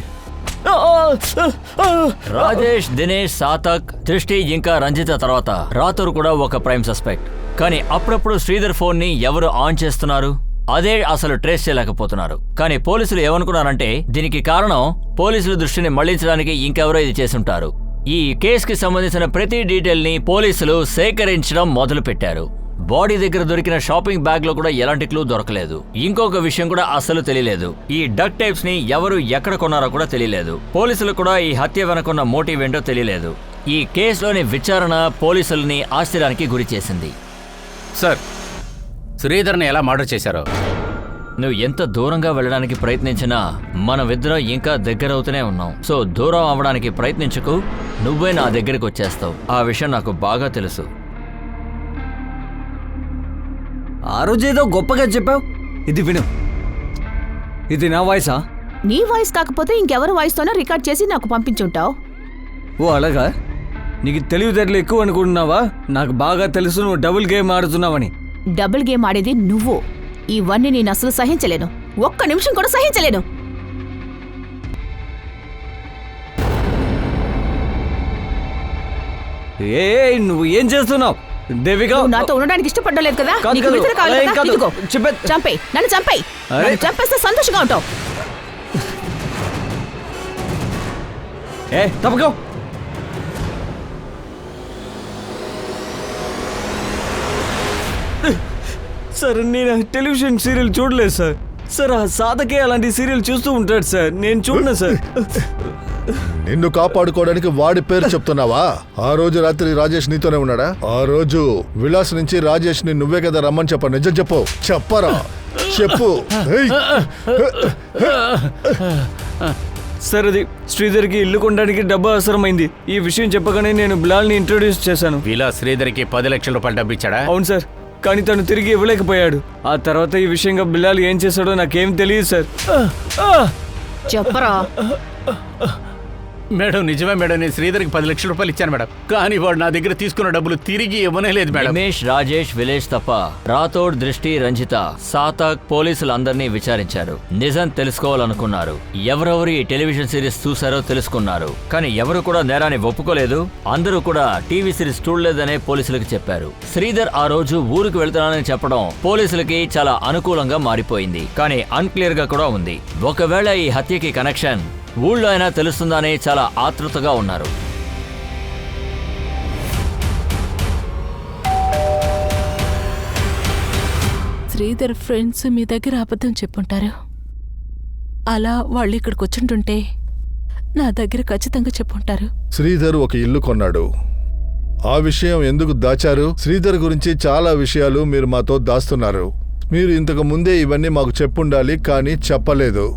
రాజేష్, దినేష్, సాతక్, దృష్టి ఇంకా రంజిత తర్వాత రాతూర్ కూడా ఒక ప్రైమ్ సస్పెక్ట్. కానీ అప్పుడప్పుడు శ్రీధర్ ఫోన్ ని ఎవరు ఆన్ చేస్తున్నారు అదే అసలు ట్రేస్ చేయలేకపోతున్నారు. కానీ పోలీసులు ఏమనుకున్నారంటే దీనికి కారణం పోలీసుల దృష్టిని మళ్లించడానికి ఇంకెవరో ఇది చేసుంటారు. ఈ కేసుకి సంబంధించిన ప్రతి డీటెయిల్ ని పోలీసులు సేకరించడం మొదలు పెట్టారు. బాడీ దగ్గర దొరికిన షాపింగ్ బ్యాగ్ లో కూడా ఎలాంటి క్లూ దొరకలేదు. ఇంకొక విషయం కూడా అస్సలు తెలియలేదు. ఈ డక్ టైప్స్ ని ఎవరు ఎక్కడ కొన్నారో కూడా తెలియలేదు. పోలీసులు కూడా ఈ హత్య వెనకున్న మోటివ్ ఏంటో తెలియలేదు. ఈ కేసులోని విచారణ పోలీసుల్ని ఆశ్చర్యానికి గురి చేసింది. సార్, శ్రీధర్ని ఎలా మర్డర్ చేశారో? నువ్వు ఎంత దూరంగా వెళ్ళడానికి ప్రయత్నించినా మనమిద్దరం ఇంకా దగ్గరవుతూనే ఉన్నాం. సో దూరం అవ్వడానికి ప్రయత్నించకు, నువ్వే నా దగ్గరికి వచ్చేస్తావు. ఆ విషయం నాకు బాగా తెలుసు. ఆ రోజు ఏదో గొప్పగా చెప్పావు. ఇది విను. ఇది నా వాయిసా? నీ వాయిస్ కాకపోతే ఇంకెవరి వాయిస్తోనో రికార్డ్ చేసి నాకు పంపించుంటావు. ఓ అలాగా? నీకు తెలివితేటలు ఎక్కువ అనుకుంటున్నావా? నాకు బాగా తెలుసు నువ్వు డబుల్ గేమ్ ఆడుతున్నావని. డబుల్ గేమ్ ఆడేది నువ్వు. ఇవన్నీ నేను అసలు సహించలేను. ఒక్క నిమిషం కూడా సహించలేను. ఏ నువ్వు ఏం చేస్తున్నావు? దేవిక, నువ్వు నాతో ఉండడానికి ఇష్టపడలేదు కదా? కాదు, నీకు కాదు. విడుదల కావాలి అలా ఏం కదా? కాదు. ఇదిగో, చెప్పే- చంపేయ్. నన్ను చంపేయ్. అరే. నన్ను చంపేస్తే సంతోషంగా ఉంటావు. ఏ తప్పకో. సార్ నేను టెలివిజన్ సీరియల్ చూడలేదు సార్. సార్ ఆ సాధకే అలాంటి సీరియల్ చూస్తూ ఉంటాడు సార్. నేను చూడను సార్. నిన్ను కాపాడుకోవడానికి వాడి పేరు చెప్తున్నావా? ఆ రోజు రాత్రి రాజేష్ నీతోనే ఉన్నాడా? ఆ రోజు విలాస్ నుంచి రాజేష్ ని నువ్వే కదా రమ్మని చెప్ప. నిజం చెప్పు. చెప్పరా? చెప్పు. ఏయ్! సార్ అది శ్రీధర్కి ఇల్లు కొనడానికి డబ్బు అవసరమైంది. ఈ విషయం చెప్పగానే నేను బిలాల్ని ఇంట్రొడ్యూస్ చేశాను. వీలా శ్రీధర్కి 10 లక్షల రూపాయలు డబ్బు ఇచ్చాడా? అవును సార్, కానీ తను తిరిగి ఇవ్వలేకపోయాడు. ఆ తర్వాత ఈ విషయంగా బిలాల్ ఏం చేశాడో నాకేం తెలియదు సార్. చెప్పరా? మేడం, నిజమే మేడం. నేను శ్రీధర్కి 10 లక్షల రూపాయలు ఇచ్చాను మేడం. కానీ వాడు నా దగ్గర తీసుకున్న డబ్బులు తిరిగి ఇవ్వనే లేదు మేడం. రమేష్, రాజేష్, విలేజ్ తప్ప రాథోడ్, దృష్టి, రంజిత, సాతక్ పోలీసులందరినీ విచారించారు. నిజం తెలుసుకోవాలనుకున్నారు. ఎవరెవరు ఈ టెలివిజన్ సిరీస్ చూశారో తెలుసుకున్నారు. కానీ ఎవరు కూడా నేరాన్ని ఒప్పుకోలేదు. అందరూ కూడా టీవీ సిరీస్ చూడలేదనే పోలీసులకు చెప్పారు. శ్రీధర్ ఆ రోజు ఊరికి వెళ్తున్నానని చెప్పడం పోలీసులకి చాలా అనుకూలంగా మారిపోయింది. కానీ అన్క్లియర్ గా కూడా ఉంది. ఒకవేళ ఈ హత్యకి కనెక్షన్ ఊళ్ళో అయినా తెలుస్తుందని చాలా ఆతృతగా ఉన్నారు. శ్రీధర్ ఫ్రెండ్స్ మీ దగ్గర అబద్ధం చెప్పుంటారు. అలా వాళ్ళు ఇక్కడికి వచ్చుంటుంటే నా దగ్గర ఖచ్చితంగా చెప్పుంటారు. శ్రీధర్ ఒక ఇల్లు కొన్నాడు. ఆ విషయం ఎందుకు దాచారు? శ్రీధర్ గురించి చాలా విషయాలు మీరు మాతో దాస్తున్నారు. మీరు ఇంతకు ముందే ఇవన్నీ మాకు చెప్పుండాలి, కానీ చెప్పలేదు.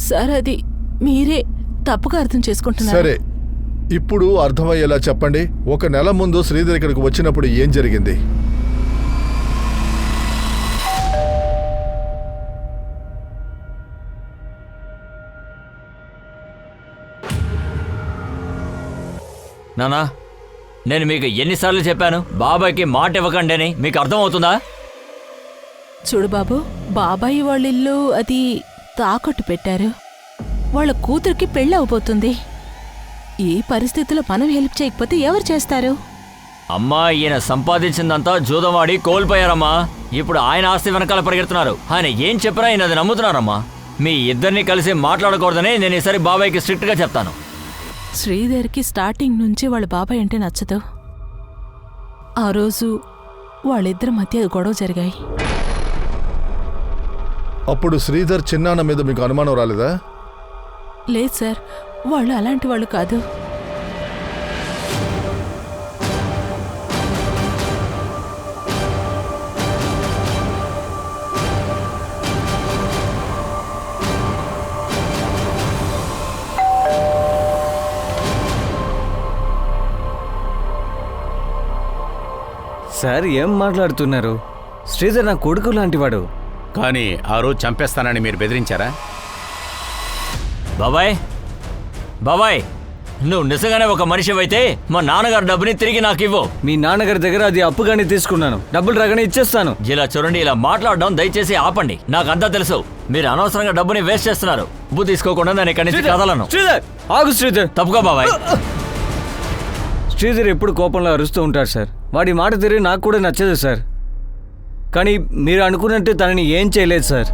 సార్ అది మీరే తప్పుగా అర్థం చేసుకుంటున్నారు. సరే, ఇప్పుడు అర్థమయ్యేలా చెప్పండి. 1 నెల ముందు శ్రీధర్ ఇక్కడికి వచ్చినప్పుడు ఏం జరిగింది? నానా, నేను మీకు ఎన్నిసార్లు చెప్పాను బాబాయ్కి మాట ఇవ్వకండి అని? మీకు అర్థమవుతుందా? చూడు బాబు, బాబాయి వాళ్ళ ఇల్లు అది తాకట్టు పెట్టారు. వాళ్ళ కూతురికి పెళ్ళి అవబోతుంది. ఈ పరిస్థితిలో మనం హెల్ప్ చేయకపోతే ఎవరు చేస్తారు? అమ్మా, ఈయన సంపాదించిందంతా జూదమాడి కోల్పోయారమ్మా. ఇప్పుడు ఆయన ఆస్తి వెనకాల పరిగెడుతున్నారు. ఆయన ఏం చెప్పినా ఆయన అది నమ్ముతున్నారమ్మా. మీ ఇద్దరిని కలిసి మాట్లాడకూడదని నేను ఈసారి బాబాయ్కి స్ట్రిక్ట్గా చెప్తాను. శ్రీధర్కి స్టార్టింగ్ నుంచి వాళ్ళ బాబాయ్ అంటే నచ్చదు. ఆ రోజు వాళ్ళిద్దరి మధ్య గొడవ జరిగాయి. అప్పుడు శ్రీధర్ చిన్నాన్న మీద మీకు అనుమానం రాలేదా? లేదు సార్, వాళ్ళు అలాంటి వాళ్ళు కాదు. సార్ ఏం మాట్లాడుతున్నారు? శ్రీధర్ నా కొడుకు లాంటివాడు. కానీ ఆ రోజు చంపేస్తానని మీరు బెదిరించారా? బాబాయ్, బాబాయ్, నువ్వు నిజంగానే ఒక మనిషివైతే మా నాన్నగారు డబ్బుని తిరిగి నాకు ఇవ్వు. మీ నాన్నగారి దగ్గర అది అప్పుగానే తీసుకున్నాను. డబ్బులు రాగానే ఇచ్చేస్తాను. ఇలా చూడండి, ఇలా మాట్లాడడం దయచేసి ఆపండి. నాకంతా తెలుసు. మీరు అనవసరంగా డబ్బుని వేస్ట్ చేస్తున్నారు. డబ్బు తీసుకోకుండా నేను ఇక్కడి నుంచి కదలను. శ్రీధర్ ఆగు. శ్రీధర్ తప్పుకో బాబాయ్. శ్రీధర్ ఎప్పుడు కోపంలో అరుస్తూ ఉంటాడు సార్. వాడి మాట తిరిగి నాకు కూడా నచ్చదు సార్. కానీ మీరు అనుకున్నట్టు తనని ఏం చేయలేదు సార్.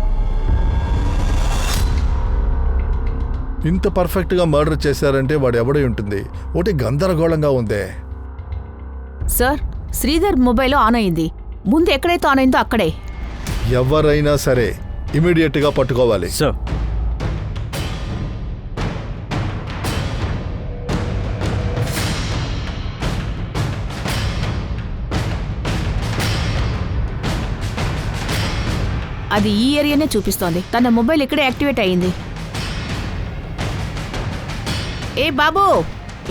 ఇంత పర్ఫెక్ట్గా మర్డర్ చేశారంటే వాడు ఎవడై ఉంటుంది? ఒకటి గందరగోళంగా ఉందే. సార్, శ్రీధర్ మొబైల్ ఆన్ అయింది. ముందు ఎక్కడైతే ఆన్ అయిందో అక్కడే. ఎవరైనా సరే ఇమీడియట్గా పట్టుకోవాలి. సార్ అది ఈ ఏరియానే చూపిస్తోంది. తన మొబైల్ ఇక్కడే యాక్టివేట్ అయ్యింది. ఏ బాబు,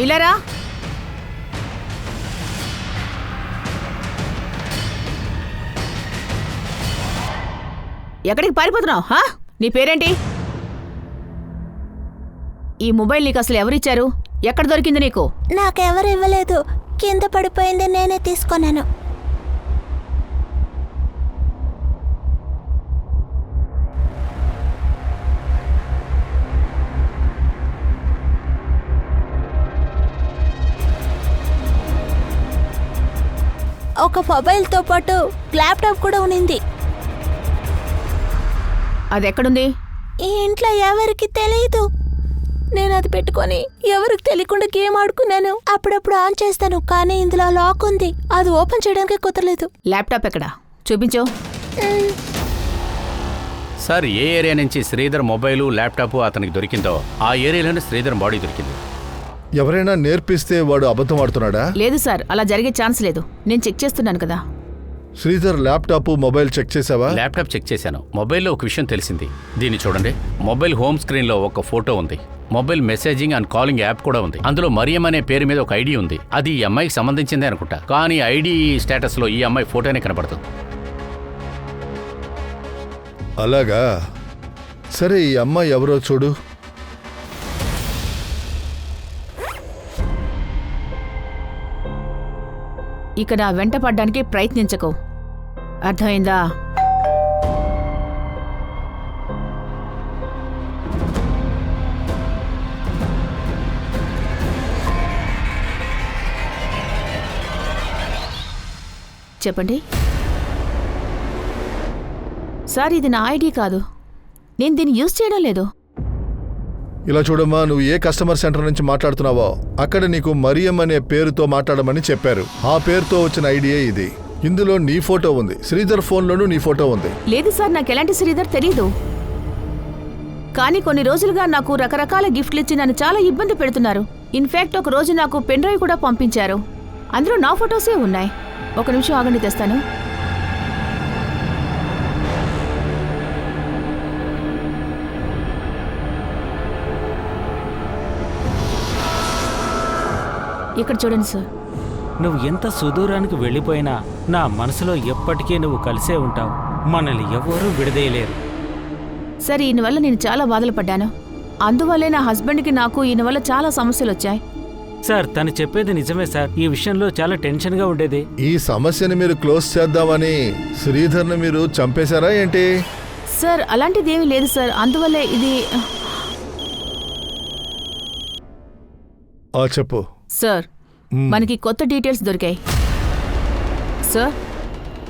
ఇలారా. ఎక్కడికి పారిపోతున్నావు? నీ పేరేంటి? ఈ మొబైల్ నీకు అసలు ఎవరిచ్చారు? ఎక్కడ దొరికింది నీకు? నాకెవరు ఇవ్వలేదు. కింద పడిపోయింది, నేనే తీసుకున్నాను. ఒక మొబైల్తో పాటు ల్యాప్టాప్ కూడా ఉన్నింది. అది ఎక్కడుంది? ఈ ఇంట్లో ఎవరికి తెలియదు. నేను అది పెట్టుకొని ఎవరికి తెలియకుండా గేమ్ ఆడుకున్నాను. అప్పుడప్పుడు ఆన్ చేస్తాను, కానీ ఇందులో లాక్ ఉంది. అది ఓపెన్ చేయడానికి కుదరలేదు. ల్యాప్టాప్ ఎక్కడా? చూపించు. సార్, ఏ ఏరియా నుంచి శ్రీధర్ మొబైలు ల్యాప్టాప్ అతనికి దొరికిందో ఆ ఏరియాలోనే శ్రీధర్ బాడీ దొరికింది. ఎవరైనా నేర్పిస్తే వాడు అబద్ధం ఆడుతున్నాడా? లేదు సార్, అలా జరిగే ఛాన్స్ లేదు. నేను చెక్ చేస్తున్నాను కదా. శ్రీధర్ ల్యాప్టాప్ మొబైల్ చెక్ చేసావా? ల్యాప్టాప్ చెక్ చేశాను. మొబైల్లో ఒక విషయం తెలిసింది. దీన్ని చూడండి. మొబైల్ హోమ్ స్క్రీన్లో ఒక ఫోటో ఉంది. Mobile messaging and calling app కూడా ఉంది. అందులో మరియం అనే పేరు మీద ఒక ఐడి ఉంది. అది ఈ అమ్మాయికి సంబంధించిందే అనుకుంటా. కానీ ఐడి స్టేటస్లో ఈ అమ్మాయి ఫోటోనే కనపడుతుంది. అలాగా? సరే, ఈ అమ్మాయి ఎవరో చూడు. ఇక నా వెంట పడ్డానికి ప్రయత్నించకు, అర్థమైందా? చెప్పండి సార్, ఇది నా ఐడి కాదు. నేను దీన్ని యూజ్ చేయడం లేదు. ఇలా చూడమ్మా, నువ్వు ఏ కస్టమర్ సెంటర్ నుంచి మాట్లాడుతున్నావో అక్కడ నీకు మరియం అనే పేరుతో మాట్లాడమని చెప్పారు. ఆ పేరుతో వచ్చిన ఐడియా ఇది. ఇందులో నీ ఫోటో ఉంది. శ్రీధర్ ఫోన్లోనూ నీ ఫోటో ఉంది. లేదు సార్, నాకు ఎలాంటి శ్రీధర్ తెలీదు. కానీ కొన్ని రోజులుగా నాకు రకరకాల గిఫ్ట్లు ఇచ్చి నన్ను చాలా ఇబ్బంది పెడుతున్నారు. ఇన్ఫాక్ట్ ఒక రోజు నాకు పెన్ డ్రైవ్ కూడా పంపించారు. అందులో నా ఫొటోసే ఉన్నాయి. ఒక నిమిషం ఆగండి, తెస్తాను. ఇక్కడ చూడండి సార్. నువ్వు ఎంత సుదూరానికి వెళ్ళిపోయినా నా మనసులో ఎప్పటికీ నువ్వు కలిసే ఉంటావు. మనల్ని ఎవ్వరూ విడదీయలేరు. సార్, ఈయన వల్ల నేను చాలా బాధలు పడ్డాను. అందువల్లే నా హస్బెండ్కి నాకు ఈయన వల్ల చాలా సమస్యలు వచ్చాయి. సార్ తను చెప్పేది నిజమే సార్. ఈ విషయంలో చాలా టెన్షన్గా ఉండేది. ఈ సమస్యని మీరు క్లోజ్ చేద్దామని శ్రీధర్ని మీరు చంపేశారా ఏంటి? సార్ అలాంటిదేమీ లేదు సార్. అందువల్లే ఇది చెప్పు. సార్ మనకి కొత్త డీటెయిల్స్ దొరికాయి సార్.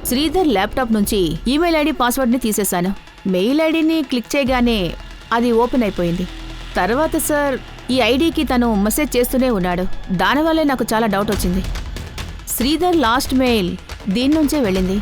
శ్రీధర్ ల్యాప్టాప్ నుంచి ఈమెయిల్ ఐడి పాస్వర్డ్ని తీసేశాను. మెయిల్ ఐడిని క్లిక్ చేయగానే అది ఓపెన్ అయిపోయింది. తర్వాత సార్ ఈ ఐడికి తను మెసేజ్ చేస్తూనే ఉన్నాడు. దానివల్లే నాకు చాలా డౌట్ వచ్చింది. శ్రీధర్ లాస్ట్ మెయిల్ దీని నుంచే వెళ్ళింది.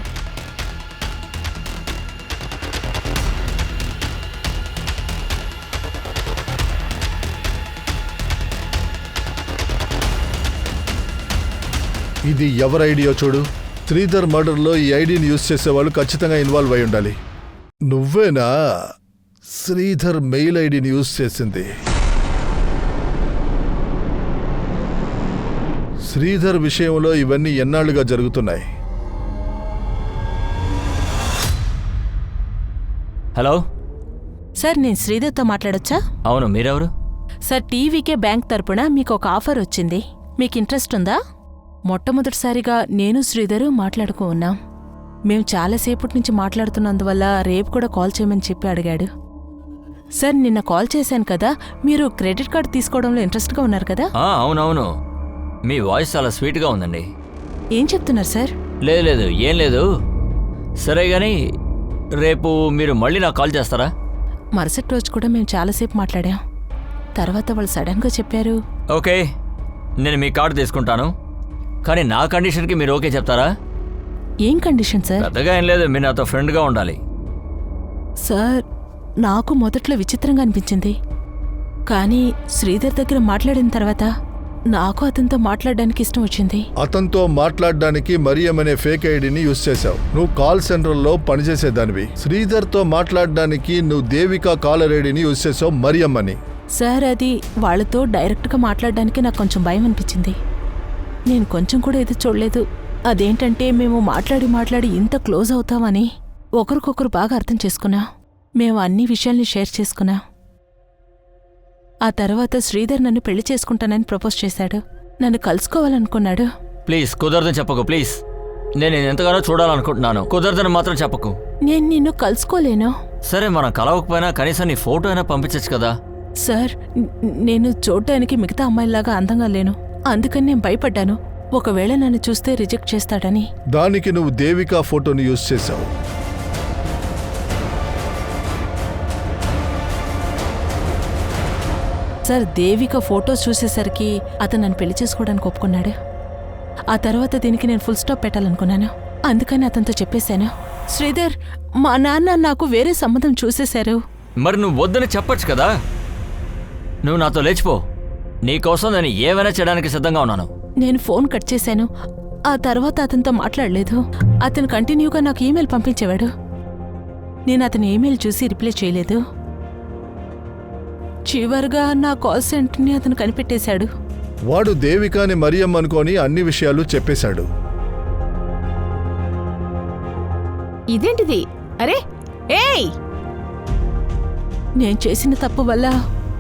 ఇది ఎవరి ఐడియో చూడు. శ్రీధర్ మర్డర్లో ఈ ఐడిని యూజ్ చేసేవాళ్ళు ఖచ్చితంగా ఇన్వాల్వ్ అయి ఉండాలి. నువ్వేనా శ్రీధర్ మెయిల్ ఐడిని యూజ్ చేసింది? శ్రీధర్ విషయంలో ఇవన్నీ ఎన్నాళ్లుగా జరుగుతున్నాయి? హలో సార్, నేను శ్రీధర్తో మాట్లాడొచ్చా? అవును, మీరెవరు? సార్, టీవీకే బ్యాంక్ తరపున మీకు ఒక ఆఫర్ వచ్చింది. మీకు ఇంట్రెస్ట్ ఉందా? మొట్టమొదటిసారిగా నేను శ్రీధరు మాట్లాడుకో ఉన్నాం. మేము చాలాసేపటి నుంచి మాట్లాడుతున్నందువల్ల రేపు కూడా కాల్ చేయమని చెప్పి అడిగాడు. సార్, నిన్న కాల్ చేశాను కదా, మీరు క్రెడిట్ కార్డు తీసుకోవడంలో ఇంట్రెస్ట్గా ఉన్నారు కదా? అవునవును, మీ వాయిస్ చాలా స్వీట్గా ఉందండి. ఏం చెప్తున్నారు సార్? లేదు ఏం లేదు. సరే కానీ రేపు మీరు మళ్ళీ నాకు కాల్ చేస్తారా? మరుసటి రోజు కూడా మేము చాలాసేపు మాట్లాడాం. తర్వాత వాళ్ళు సడన్గా చెప్పారు. ఓకే, నేను మీ కార్డు తీసుకుంటాను, కానీ నా కండిషన్కి మీరు ఓకే చెప్తారా? ఏం కండిషన్ సార్? పెద్దగా ఏం లేదు, మీరు నాతో ఫ్రెండ్గా ఉండాలి. సార్, నాకు మొదట్లో విచిత్రంగా అనిపించింది. కానీ శ్రీధర్ దగ్గర మాట్లాడిన తర్వాత నాకు అతనితో మాట్లాడడానికి ఇష్టం వచ్చింది. అతనితో మాట్లాడడానికి మరియం అనే ఫేక్ ఐడిని యూజ్ చేశావు. నువ్వు కాల్ సెంటర్లో పనిచేసేదానివి. శ్రీధర్తో మాట్లాడడానికి నువ్వు దేవిక కాలర్ ఐడిని యూజ్ చేసావు, మరియం అని. సార్, అది వాళ్ళతో డైరెక్ట్గా మాట్లాడడానికి నాకు కొంచెం భయం అనిపించింది. నేను కొంచెం కూడా ఎదురు చూడలేదు. అదేంటంటే మేము మాట్లాడి ఇంత క్లోజ్ అవుతామని ఒకరికొకరు బాగా అర్థం చేసుకున్నాం. మేము అన్ని విషయాల్ని షేర్ చేసుకున్నాం. ఆ తర్వాత శ్రీధర్ నన్ను పెళ్లి చేసుకుంటానని ప్రపోజ్ చేశాడు. నన్ను కలుసుకోవాలనుకున్నాడు. ప్లీజ్ కుదరదని చెప్పకు, ప్లీజ్. నేను ఎంతగానో చూడాలనుకుంటున్నాను, కుదరదని మాత్రం చెప్పకు. నేను నిన్ను కలుసుకోలేను. సరే, మనం కలవకపోయినా కనీసం నీ ఫోటో అయినా పంపించచ్చు కదా. సార్, నేను చూడ్డానికి మిగతా అమ్మాయిలాగా అందంగా లేను. అందుకని నేను భయపడ్డాను, ఒకవేళ నన్ను చూస్తే రిజెక్ట్ చేస్తాడని. దానికి నువ్వు దేవిక ఫోటోని యూజ్ చేశావు. సార్, దేవిక ఫోటోస్ చూసేసరికి అతను నన్ను పెళ్లి చేసుకోవడానికి ఒప్పుకున్నాడు. ఆ తర్వాత దీనికి నేను ఫుల్ స్టాప్ పెట్టాలనుకున్నాను. అందుకని అతనితో చెప్పేశాను. శ్రీధర్, మా నాన్న నాకు వేరే సంబంధం చూసేశారు. మరి నువ్వు వద్దని చెప్పొచ్చు కదా. నువ్వు నాతో లేచిపో, నీకోసం నేను ఏమైనా చేయడానికి సిద్ధంగా ఉన్నాను. నేను ఫోన్ కట్ చేశాను. ఆ తర్వాత అతనితో మాట్లాడలేదు. అతను కంటిన్యూగా నాకు ఈమెయిల్ పంపించేవాడు. నేను అతని ఈమెయిల్ చూసి రిప్లై చేయలేదు. చివరిగా నా కాల్ సెంటర్ని అతను కనిపెట్టేశాడు. వాడు దేవికాని మరియం అనుకొని అన్ని విషయాలు చెప్పేశాడు. ఇదేంటిది? అరే ఏయ్, నేను చేసిన తప్పు వల్ల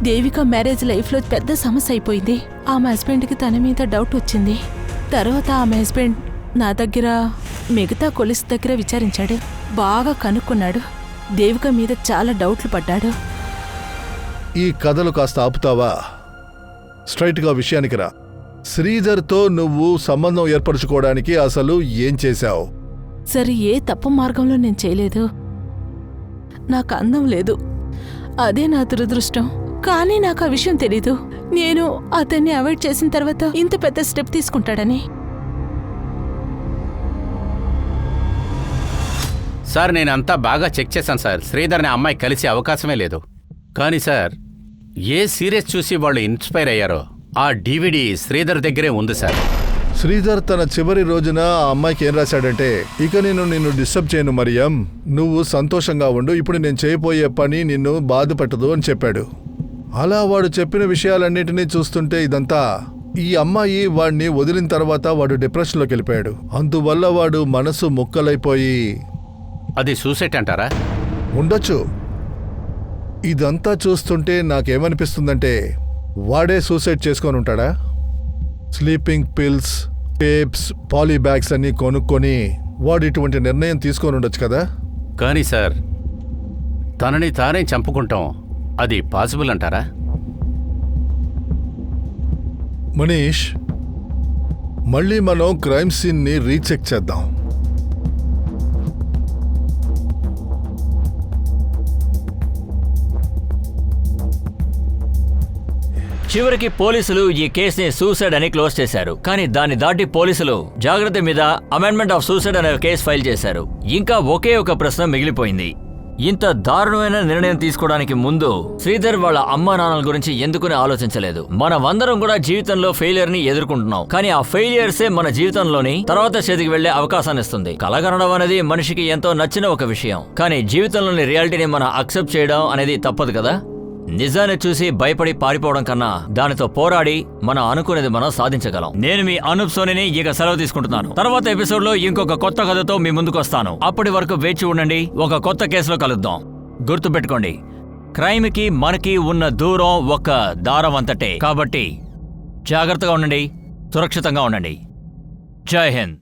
దేవిక మ్యారేజ్ లైఫ్లో పెద్ద సమస్య అయిపోయింది. ఆమె హస్బెండ్కి తన మీద డౌట్ వచ్చింది. తర్వాత ఆమె హస్బెండ్ నా దగ్గర, మిగతా కొలిస్ దగ్గర విచారించాడు. బాగా కనుక్కున్నాడు. దేవిక మీద చాలా డౌట్లు పడ్డాడు. ఈ కథలు కాస్త ఆపుతావా? స్ట్రైట్గా విషయానికి రా. శ్రీధర్తో నువ్వు సంబంధం ఏర్పరచుకోవడానికి అసలు ఏం చేశావు? సరే, ఏ తప్పు మార్గంలో నేను చేయలేదు. నాకు అందం లేదు, అదే నా దురదృష్టం. కానీ నాకు ఆ విషయం తెలీదు. నేను అతన్ని అవాయిడ్ చేసిన తర్వాత ఇంత పెద్ద స్టెప్ తీసుకుంటాడని. సార్, నేనంతా బాగా చెక్ చేశాను సార్. శ్రీధర్ని అమ్మాయి కలిసే అవకాశమే లేదు. కానీ సార్, ఏ సీరియస్ చూసి వాళ్ళు ఇన్స్పైర్ అయ్యారో ఆ డివిడి శ్రీధర్ దగ్గరే ఉంది సార్. శ్రీధర్ తన చివరి రోజున ఆ అమ్మాయికి ఏం రాశాడంటే, ఇక నేను నిన్ను డిస్టర్బ్ చేయను మరియం, నువ్వు సంతోషంగా ఉండు, ఇప్పుడు నేను చేయబోయే పని నిన్ను బాధ పెట్టదు అని చెప్పాడు. అలా వాడు చెప్పిన విషయాలన్నిటినీ చూస్తుంటే ఇదంతా ఈ అమ్మాయి వాడిని వదిలిన తర్వాత వాడు డిప్రెషన్లోకి వెళ్ళిపోయాడు. అందువల్ల వాడు మనసు ముక్కలైపోయి. అది సూసైడ్ అంటారా? ఉండొచ్చు. ఇదంతా చూస్తుంటే నాకేమనిపిస్తుందంటే వాడే సూసైడ్ చేసుకొని ఉంటాడా? స్లీపింగ్ పిల్స్, టేప్స్, పాలీబ్యాగ్స్ అన్ని కొనుక్కొని వాడు ఇటువంటి నిర్ణయం తీసుకొని ఉండొచ్చు కదా. కానీ సార్, తనని తానే చంపుకుంటాం అది పాసిబుల్ అంటారా? మనీష్, మళ్ళీ మనం క్రైమ్ సీన్ని రీచెక్ చేద్దాం. చివరికి పోలీసులు ఈ కేసుని సూసైడ్ అని క్లోజ్ చేశారు. కానీ దాన్ని దాటి పోలీసులు జాగ్రత్త మీద అమెండ్మెంట్ ఆఫ్ సూసైడ్ అనే కేసు ఫైల్ చేశారు. ఇంకా ఒకే ఒక ప్రశ్న మిగిలిపోయింది. ఇంత దారుణమైన నిర్ణయం తీసుకోవడానికి ముందు శ్రీధర్ వాళ్ళ అమ్మా నాన్నల గురించి ఎందుకుని ఆలోచించలేదు. మనమందరం కూడా జీవితంలో ఫెయిలియర్ ని ఎదుర్కొంటున్నాం. కానీ ఆ ఫెయిలియర్సే మన జీవితంలోని తర్వాత చేతికి వెళ్లే అవకాశాన్ని ఇస్తుంది. కలగనడం అనేది మనిషికి ఎంతో నచ్చిన ఒక విషయం. కానీ జీవితంలోని రియాలిటీని మనం అక్సెప్ట్ చేయడం అనేది తప్పదు కదా. నిజాన్ని చూసి భయపడి పారిపోవడం కన్నా దానితో పోరాడి మనం అనుకునేది మనం సాధించగలం. నేను మీ అనూప్ సోనీని ఇక సెలవు తీసుకుంటున్నాను. తర్వాత ఎపిసోడ్ లో ఇంకొక కొత్త కథతో మీ ముందుకు వస్తాను. అప్పటి వరకు వేచి ఉండండి. ఒక కొత్త కేసులో కలుద్దాం. గుర్తుపెట్టుకోండి, క్రైమ్ కి మనకి ఉన్న దూరం ఒక దారం అంతటే. కాబట్టి జాగ్రత్తగా ఉండండి, సురక్షితంగా ఉండండి. జై హింద్.